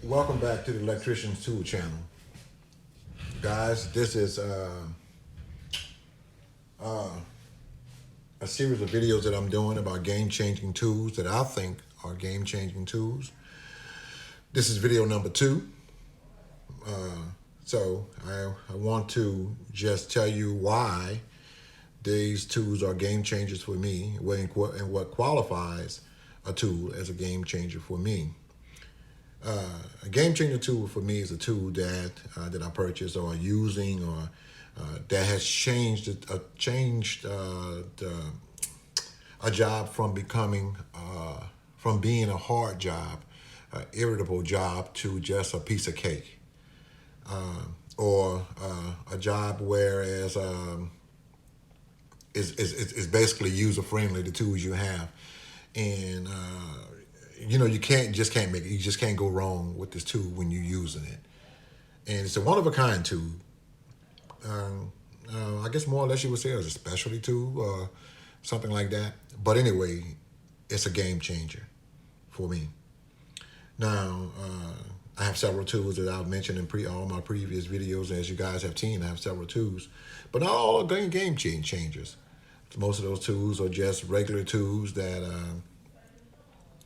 Welcome back to the Electrician's Tool channel. Guys, this is a series of videos that I'm doing about game-changing tools that I think are game-changing tools. This is video number 2. So I want to just tell you why these tools are game changers for me and what qualifies a tool as a game changer for me. A game changer tool for me is a tool that I purchased or using or that has changed a job from becoming from being a hard job, irritable job to just a piece of cake, or a job whereas is basically user friendly. The tools you have, and you just can't go wrong with this tool when you're using it. And it's a one of a kind tool. I guess more or less you would say it's a specialty tool or something like that. But anyway, it's a game changer for me. Now, I have several tools that I've mentioned in all my previous videos. As you guys have seen, I have several tools, but not all are game changers. Most of those tools are just regular tools that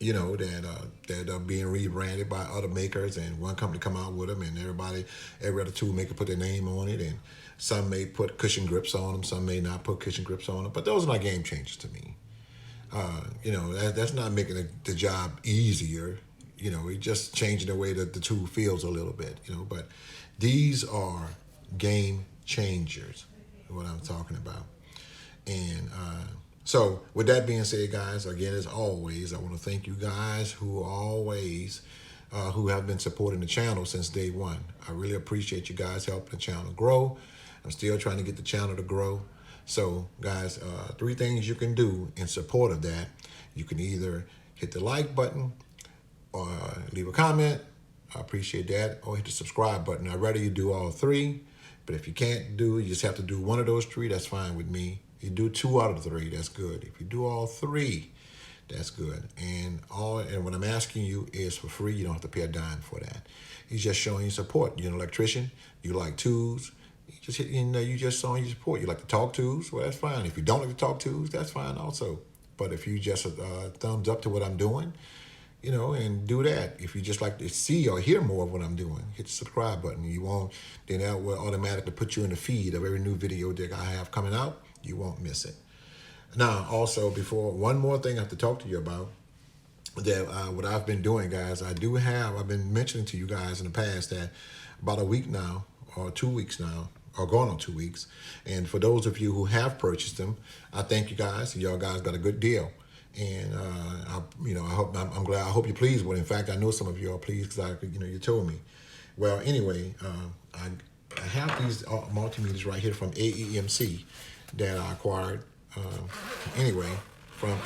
that are being rebranded by other makers, and one company come out with them, and every other tool maker put their name on it, and some may put cushion grips on them, some may not put cushion grips on them, but those are not game changers to me. That's not making the job easier. It's just changing the way that the tool feels a little bit. But these are game changers, what I'm talking about. And so with that being said, guys, again, as always, I want to thank you guys who have been supporting the channel since day one. I really appreciate you guys helping the channel grow. I'm still trying to get the channel to grow. So guys, 3 things you can do in support of that. You can either hit the like button or leave a comment. I appreciate that. Or hit the subscribe button. I'd rather you do all 3. But if you can't you just have to do one of those 3, that's fine with me. You do 2 out of 3, that's good. If you do all 3, that's good. And what I'm asking you is for free. You don't have to pay a dime for that. He's just showing you support. You're an electrician. You like tools. You just showing you support. You like to talk tools. Well, that's fine. If you don't like to talk tools, that's fine also. But if you just thumbs up to what I'm doing, and do that. If you just like to see or hear more of what I'm doing, hit the subscribe button. Then that will automatically put you in the feed of every new video that I have coming out. You won't miss it. Now, also, one more thing I have to talk to you about, that what I've been doing, guys, I've been mentioning to you guys in the past that about a week now, or 2 weeks now, or going on 2 weeks. And for those of you who have purchased them, I thank you guys. Y'all guys got a good deal. And I hope you're pleased with it. In fact, I know some of you are pleased because you told me. Well, anyway, I have these multimeters right here from AEMC that I acquired from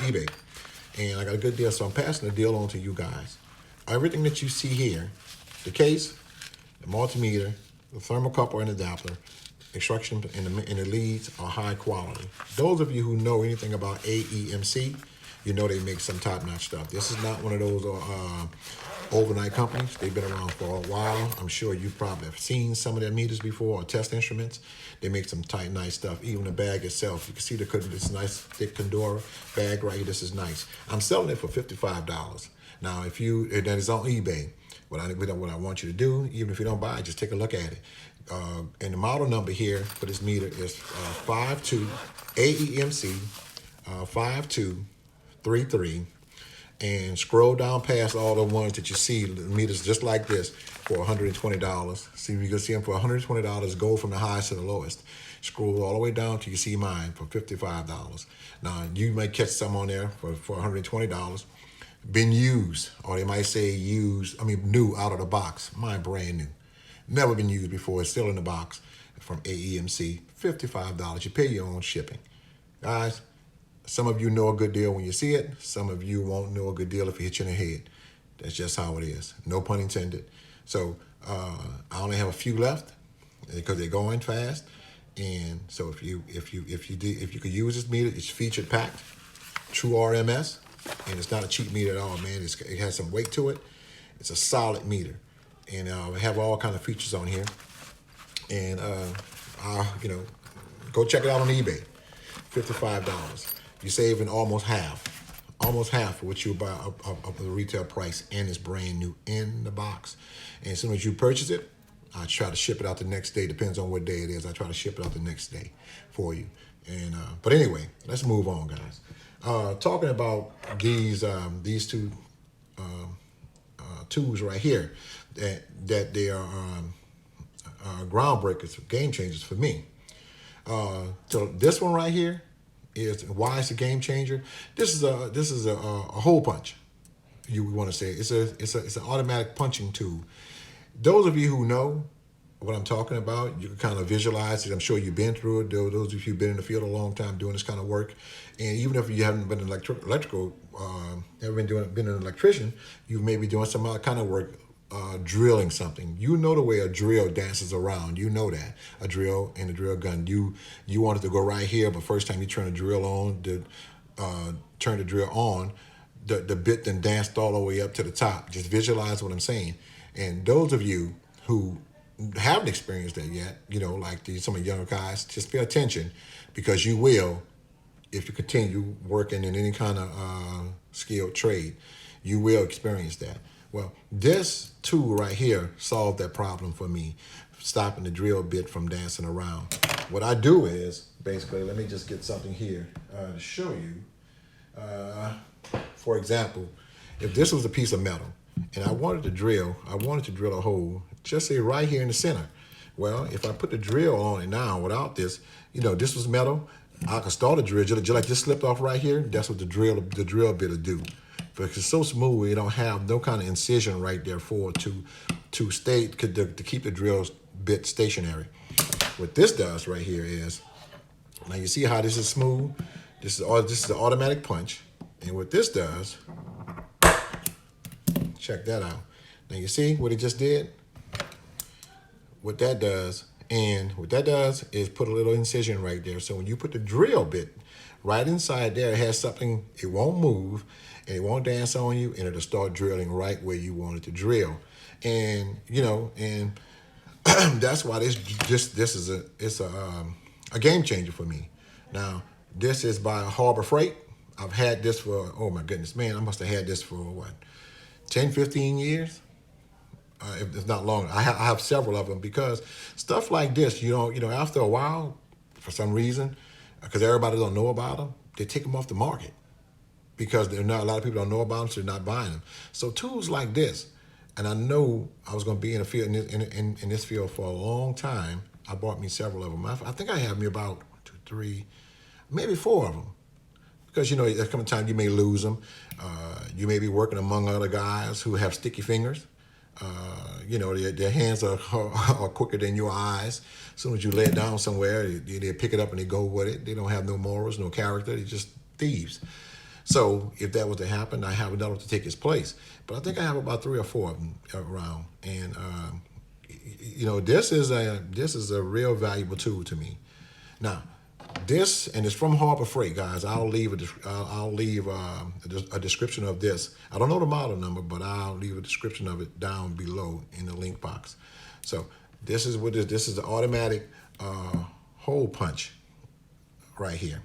eBay, and I got a good deal. So I'm passing the deal on to you guys. Everything that you see here, the case, the multimeter, the thermocouple and adapter, extraction and the leads are high quality. Those of you who know anything about AEMC, they make some top-notch stuff. This is not one of those overnight companies. They've been around for a while. I'm sure you probably have seen some of their meters before or test instruments. They make some tight, nice stuff. Even the bag itself, you can see this nice thick Conduit bag right here. This is nice. I'm selling it for $55. Now, that is on eBay. What I want you to do, even if you don't buy it, just take a look at it. And the model number here for this meter is 52 AEMC 5233, and scroll down past all the ones that you see, meters just like this, for $120. See, you can see them for $120. Go from the highest to the lowest. Scroll all the way down till you see mine for $55. Now, you might catch some on there for $120. Been used, or they might say new out of the box. Mine brand new. Never been used before. It's still in the box from AEMC. $55. You pay your own shipping. Guys, some of you know a good deal when you see it. Some of you won't know a good deal if it hits you in the head. That's just how it is. No pun intended. So I only have a few left because they're going fast. And so if you could use this meter, it's featured packed, true RMS, and it's not a cheap meter at all, man. It has some weight to it. It's a solid meter. and we have all kind of features on here. And you know, go check it out on eBay. $55. You're saving almost half of what you buy of the retail price, and it's brand new in the box. And as soon as you purchase it, I try to ship it out the next day. Depends on what day it is. I try to ship it out the next day for you. And but anyway, let's move on, guys. Talking about these two tools right here, that they are groundbreakers, game changers for me. So this one right here is why it's a game changer. This is a hole punch. You would want to say it's an automatic punching tool. Those of you who know what I'm talking about, you can kind of visualize it. I'm sure you've been through it. Those of you who've been in the field a long time doing this kind of work, and even if you haven't been an electrical, never been an electrician, you may be doing some other kind of work, drilling something. You know the way a drill dances around. You know that a drill and a drill gun. You want it to go right here, but first time you turn the drill on, turn the drill on, the bit then danced all the way up to the top. Just visualize what I'm saying. And those of you who haven't experienced that yet, you know, like some of the younger guys, just pay attention, because you will, if you continue working in any kind of skilled trade, you will experience that. Well, this tool right here solved that problem for me, stopping the drill bit from dancing around. What I do is, basically, let me just get something here to show you. For example, if this was a piece of metal, and I wanted to drill a hole, just say right here in the center. Well, if I put the drill on it now without this, you know, this was metal, I could start a drill, just like this slipped off right here. That's what the drill bit will do. Because it's so smooth, you don't have no kind of incision right there to keep the drill bit stationary. What this does right here is, now you see how this is smooth? This is the automatic punch. And what this does, check that out. Now you see what it just did? What that does is put a little incision right there. So when you put the drill bit right inside there, it has something, it won't move, and it won't dance on you, and it'll start drilling right where you want it to drill. And you know, and that's why this is a game changer for me. Now, this is by Harbor Freight. I've had this for, oh my goodness, man, I must have had this for what, 10, 15 years? If it's not longer. I have several of them, because stuff like this, you know, after a while, for some reason, because everybody don't know about them, they take them off the market, because a lot of people don't know about them, so they're not buying them. So tools like this, and I know I was going to be in the field in this field for a long time. I bought me several of them. I think I have me about 2, 3, maybe 4 of them. Because, you know, there's coming a time you may lose them. You may be working among other guys who have sticky fingers. You know, their hands are quicker than your eyes. As soon as you lay it down somewhere, they pick it up and they go with it. They don't have no morals, no character. They're just thieves. So if that was to happen, I have another to take its place. But I think I have about 3 or 4 of them around. And, you know, this is a real valuable tool to me. Now, this, and it's from Harbor Freight, guys. I'll leave a description of this. I don't know the model number, but I'll leave a description of it down below in the link box. So this is what this is the automatic hole punch right here.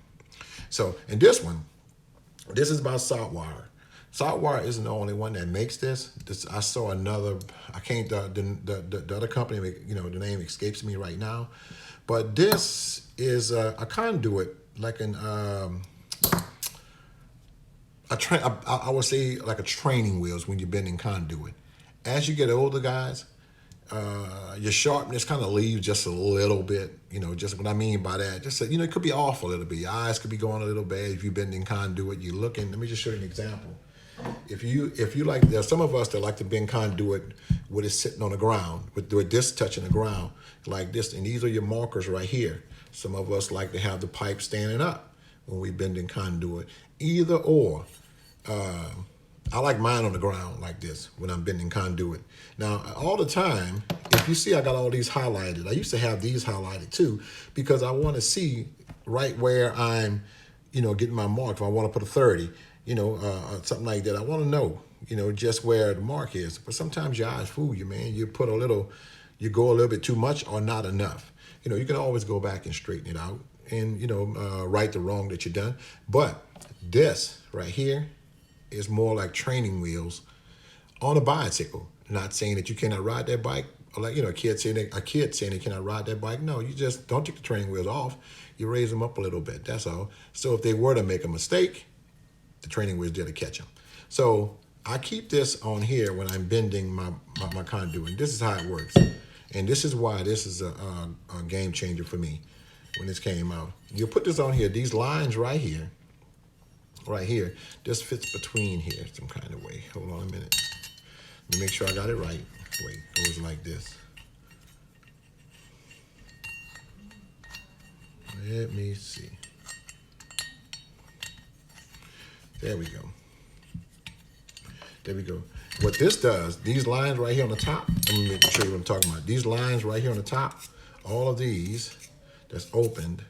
So, and this is by SOUTHWIRE. SOUTHWIRE isn't the only one that makes this. I saw another. I can't. The other company, you know, the name escapes me right now. But this is a conduit, like I would say like a training wheels when you're bending conduit. As you get older, guys, your sharpness kind of leaves just a little bit. You know, just what I mean by that. Just you know, it could be off a little bit. Your eyes could be going a little bad if you're bending conduit. You're looking. Let me just show you an example. If you like, there's some of us that like to bend conduit with it sitting on the ground, with this touching the ground like this, and these are your markers right here. Some of us like to have the pipe standing up when we bending conduit. Either or. I like mine on the ground like this when I'm bending conduit. Now, all the time, if you see I got all these highlighted, I used to have these highlighted too, because I want to see right where I'm, you know, getting my mark. If I want to put a 30, something like that. I want to know, just where the mark is. But sometimes your eyes fool you, man. You go a little bit too much or not enough. You can always go back and straighten it out and, right the wrong that you've done. But this right here is more like training wheels on a bicycle. Not saying that you cannot ride that bike, or like, a kid saying they cannot ride that bike. No, you just don't take the training wheels off. You raise them up a little bit. That's all. So if they were to make a mistake, the training wheels there to catch them. So I keep this on here when I'm bending my conduit. This is how it works. And this is why this is a game changer for me when this came out. You put this on here, these lines right here, this fits between here some kind of way. Hold on a minute. Let me make sure I got it right. Wait, it goes like this. Let me see. There we go. There we go. What this does, these lines right here on the top, let me show you what I'm talking about. These lines right here on the top, all of these that's opened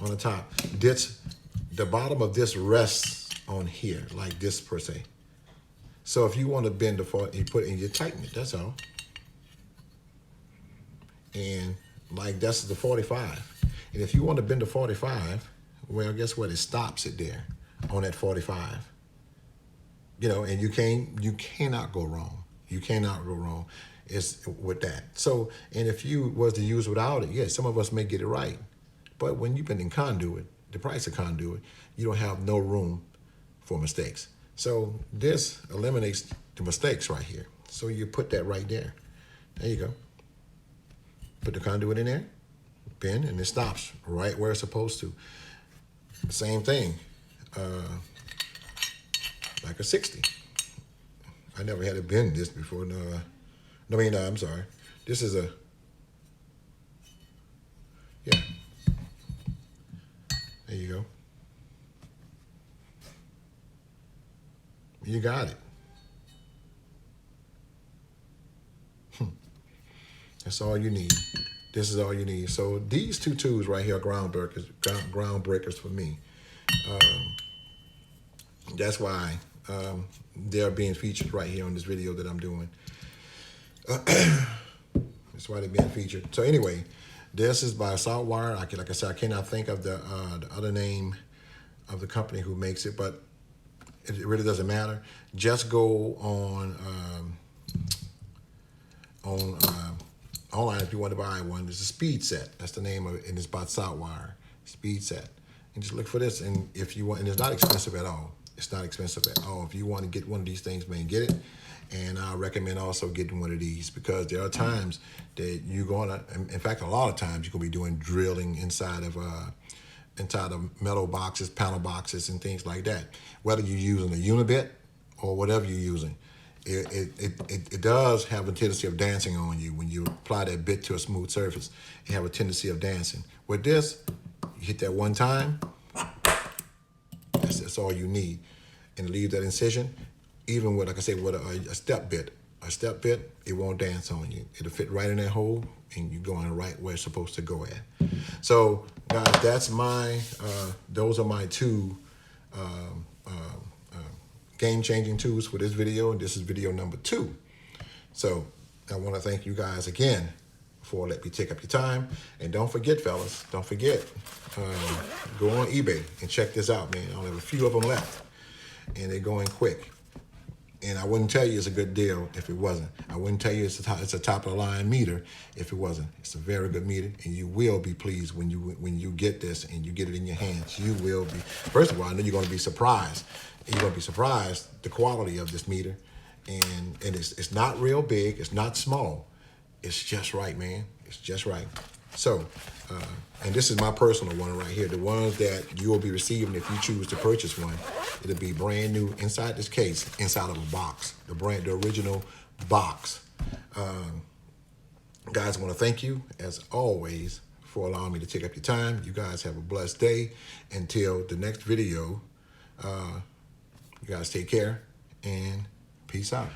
on the top, the bottom of this rests on here, like this per se. So if you want to bend the 40, you put it and you tighten it, that's all. And like that's the 45. And if you want to bend the 45, well, guess what? It stops it there on that 45. And you cannot go wrong. You cannot go wrong. It's with that. So, and if you was to use without it, yes, some of us may get it right. But when you've been in conduit, the price of conduit, you don't have no room for mistakes. So this eliminates the mistakes right here. So you put that right there. There you go. Put the conduit in there, bend, and it stops right where it's supposed to. Same thing, like a 60. I never had to bend this before. No, I'm sorry. This is a, yeah. There you go. You got it. That's all you need. This is all you need. So these two tools right here are groundbreakers for me. That's why they're being featured right here on this video that I'm doing. That's why they're being featured. So anyway, this is by SOUTHWIRE. Like I said, I cannot think of the other name of the company who makes it, but it really doesn't matter. Just go on online if you want to buy one. It's a SPEEDSET. That's the name of it, and it's by SOUTHWIRE. SPEEDSET. And just look for this, and if you want, and it's not expensive at all. It's not expensive at all. If you want to get one of these things, man, get it. And I recommend also getting one of these because there are times that you're gonna, in fact, a lot of times you're gonna be doing drilling inside of metal boxes, panel boxes, and things like that. Whether you're using a unibit or whatever you're using, it does have a tendency of dancing on you when you apply that bit to a smooth surface. You have a tendency of dancing. With this, you hit that one time. That's all you need, and leave that incision. Even with, like I say, with a step bit, it won't dance on you. It'll fit right in that hole, and you're going right where it's supposed to go at. So, guys, that's those are my two game-changing tools for this video, and this is video number 2. So, I want to thank you guys again for letting me take up your time. And don't forget, fellas, go on eBay and check this out, man. I only have a few of them left, and they're going quick. And I wouldn't tell you it's a good deal if it wasn't. I wouldn't tell you it's a top-of-the-line meter if it wasn't. It's a very good meter, and you will be pleased when you get this and you get it in your hands. You will be. First of all, I know you're going to be surprised. You're going to be surprised the quality of this meter, and it's not real big. It's not small. It's just right, man. It's just right. So, and this is my personal one right here. The ones that you will be receiving if you choose to purchase one. It'll be brand new inside this case, inside of a box. The original box. Guys, I want to thank you, as always, for allowing me to take up your time. You guys have a blessed day. Until the next video, you guys take care and peace out.